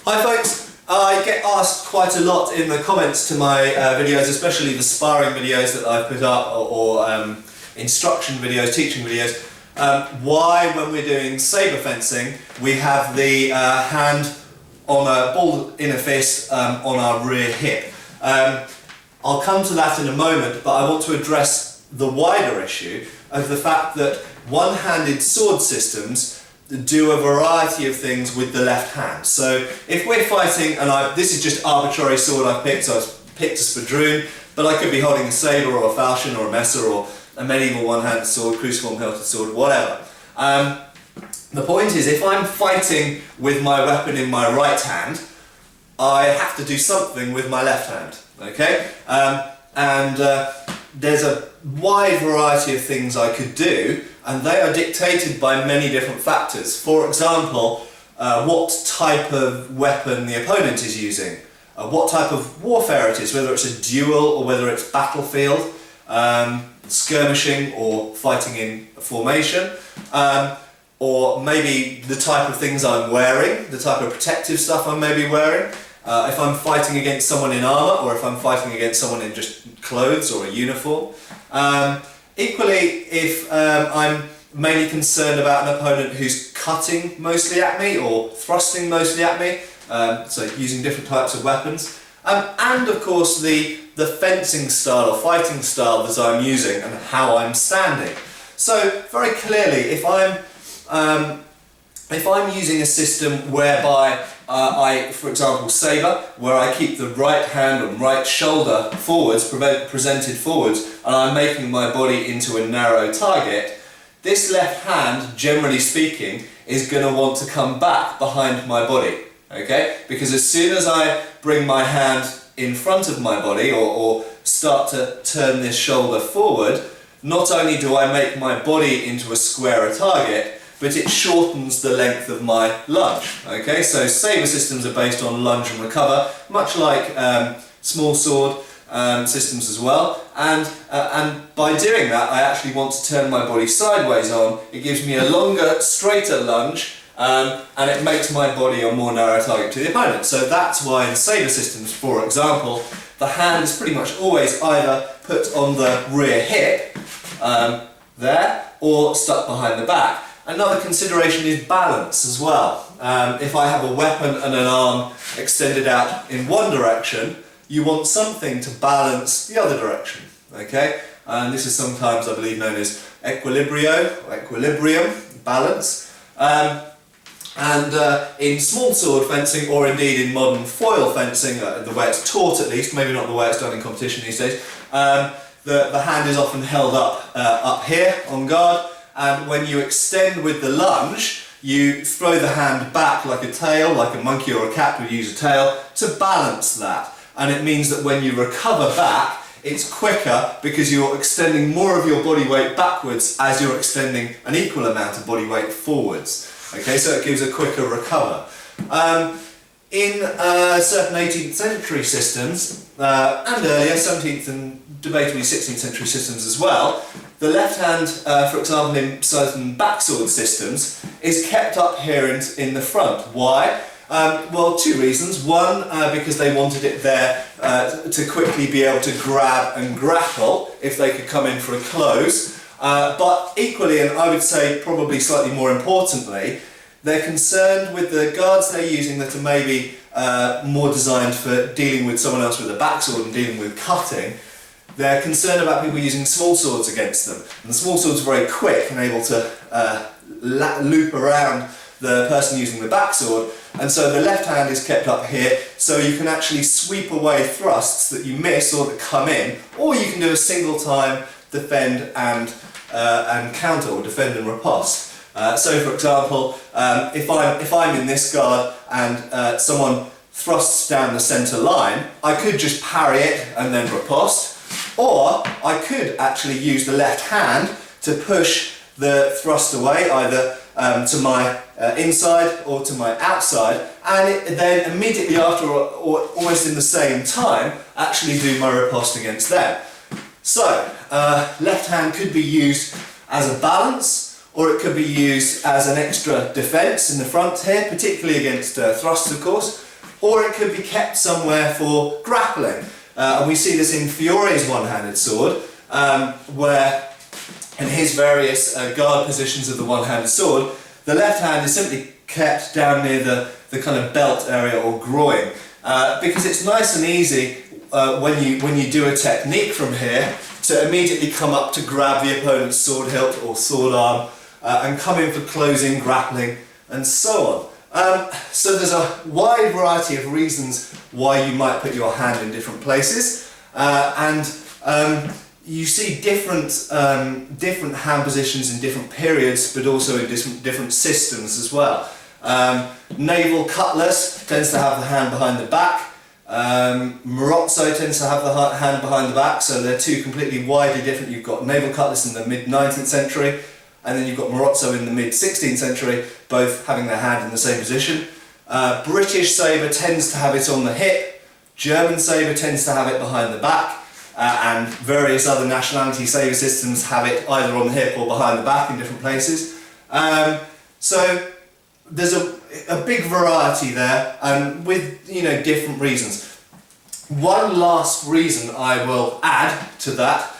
Hi folks, I get asked quite a lot in the comments to my videos, especially the sparring videos that I've put up or instruction videos, teaching videos, why when we're doing sabre fencing we have the hand on a ball in a fist on our rear hip. I'll come to that in a moment, but I want to address the wider issue of the fact that one-handed sword systems do a variety of things with the left hand. So if we're fighting, and this is just arbitrary sword I've picked, so I've picked a spadroon, but I could be holding a sabre or a falchion or a messer or a medieval one-handed sword, cruciform hilted sword, whatever. The point is, if I'm fighting with my weapon in my right hand, I have to do something with my left hand, okay? There's a wide variety of things I could do, and they are dictated by many different factors. For example, what type of weapon the opponent is using, what type of warfare it is, whether it's a duel or whether it's battlefield, skirmishing or fighting in formation, or maybe the type of things I'm wearing, the type of protective stuff I may be wearing, if I'm fighting against someone in armour or if I'm fighting against someone in just clothes or a uniform. Equally, if I'm mainly concerned about an opponent who's cutting mostly at me or thrusting mostly at me, so using different types of weapons, and of course the fencing style or fighting style that I'm using and how I'm standing. So very clearly, if I'm using a system whereby for example, sabre, where I keep the right hand and right shoulder forwards, presented forwards, and I'm making my body into a narrow target, this left hand, generally speaking, is going to want to come back behind my body, okay? Because as soon as I bring my hand in front of my body or start to turn this shoulder forward, not only do I make my body into a squarer target, but it shortens the length of my lunge. Okay, so sabre systems are based on lunge and recover, much like small sword systems as well. And by doing that, I actually want to turn my body sideways on. It gives me a longer, straighter lunge, and it makes my body a more narrow target to the opponent. So that's why in sabre systems, for example, the hand is pretty much always either put on the rear hip, there, or stuck behind the back. Another consideration is balance as well. If I have a weapon and an arm extended out in one direction, you want something to balance the other direction, okay? And this is sometimes, I believe, known as equilibrium, balance. In small sword fencing, or indeed in modern foil fencing, the way it's taught at least, maybe not the way it's done in competition these days, the hand is often held up here on guard, and when you extend with the lunge, you throw the hand back like a tail, like a monkey or a cat would use a tail, to balance that. And it means that when you recover back, it's quicker because you're extending more of your body weight backwards as you're extending an equal amount of body weight forwards. Okay, so it gives a quicker recover. In certain 18th century systems, and earlier 17th and debatably 16th century systems as well, the left hand, for example in certain backsword systems, is kept up here in the front. Why? Well, two reasons. One, because they wanted it there to quickly be able to grab and grapple if they could come in for a close. But equally, and I would say probably slightly more importantly, they're concerned with the guards they're using that are maybe more designed for dealing with someone else with a backsword and dealing with cutting. They're concerned about people using small swords against them. And the small sword's very quick and able to loop around the person using the backsword. And so the left hand is kept up here, so you can actually sweep away thrusts that you miss or that come in, or you can do a single time defend and counter, or defend and riposte. So for example, if I'm in this guard and someone thrusts down the centre line, I could just parry it and then riposte, or I could actually use the left hand to push the thrust away, either to my inside or to my outside, and then immediately after, or almost in the same time, actually do my riposte against them. So, left hand could be used as a balance, or it could be used as an extra defence in the front here, particularly against thrusts of course. or it could be kept somewhere for grappling. And we see this in Fiore's one-handed sword, where in his various guard positions of the one-handed sword, the left hand is simply kept down near the kind of belt area or groin, because it's nice and easy when you do a technique from here to immediately come up to grab the opponent's sword hilt or sword arm and come in for closing, grappling, and so on. So there's a wide variety of reasons why you might put your hand in different places, and you see different hand positions in different periods, but also in different systems as well. Naval cutlass tends to have the hand behind the back. Marozzo tends to have the hand behind the back, so they're two completely widely different. You've got naval cutlass in the mid-19th century, and then you've got Marozzo in the mid-16th century, both having their hand in the same position. British sabre tends to have it on the hip, German sabre tends to have it behind the back, and various other nationality sabre systems have it either on the hip or behind the back in different places. So there's a big variety there, and with different reasons. One last reason I will add to that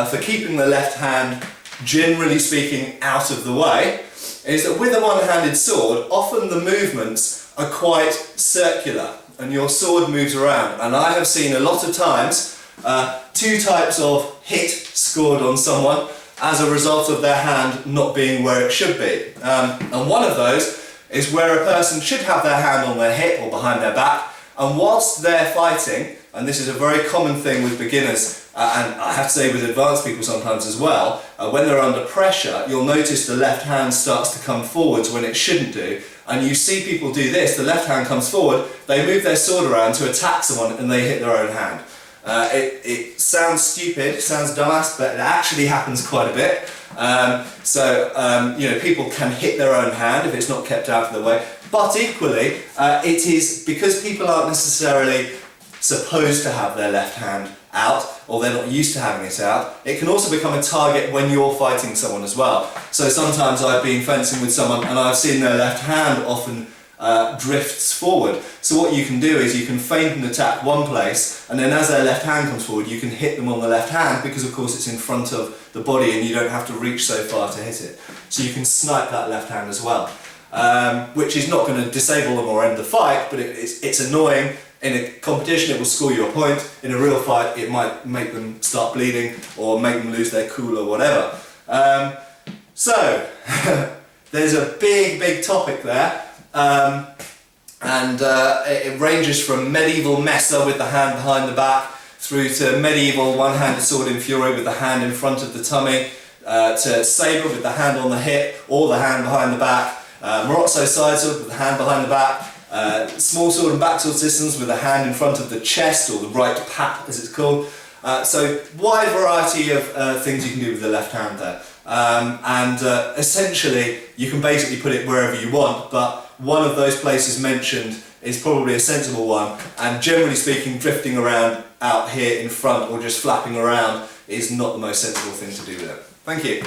for keeping the left hand, generally speaking, out of the way, is that with a one-handed sword, often the movements are quite circular and your sword moves around, and I have seen a lot of times two types of hit scored on someone as a result of their hand not being where it should be. And one of those is where a person should have their hand on their hip or behind their back, and whilst they're fighting, and this is a very common thing with beginners, and I have to say with advanced people sometimes as well, when they're under pressure, you'll notice the left hand starts to come forwards when it shouldn't do, and you see people do this, the left hand comes forward, they move their sword around to attack someone and they hit their own hand. It sounds stupid, sounds dumbass, but it actually happens quite a bit. People can hit their own hand if it's not kept out of the way, but equally it is because people aren't necessarily supposed to have their left hand out, or they're not used to having it out. It can also become a target when you're fighting someone as well. So sometimes I've been fencing with someone and I've seen their left hand often drifts forward. So what you can do is you can feint an attack one place, and then as their left hand comes forward you can hit them on the left hand, because of course it's in front of the body and you don't have to reach so far to hit it. So you can snipe that left hand as well, which is not going to disable them or end the fight, but it's annoying. In a competition it will score you a point, in a real fight it might make them start bleeding or make them lose their cool or whatever. So there's a big topic there. It ranges from medieval Messer with the hand behind the back, through to medieval one-handed sword in Fiore with the hand in front of the tummy, to sabre with the hand on the hip or the hand behind the back, Marozzo side sword with the hand behind the back, small sword and backsword systems with the hand in front of the chest, or the right pap as it's called. So wide variety of things you can do with the left hand there. Essentially you can basically put it wherever you want, but one of those places mentioned is probably a sensible one, and generally speaking drifting around out here in front or just flapping around is not the most sensible thing to do with it. Thank you.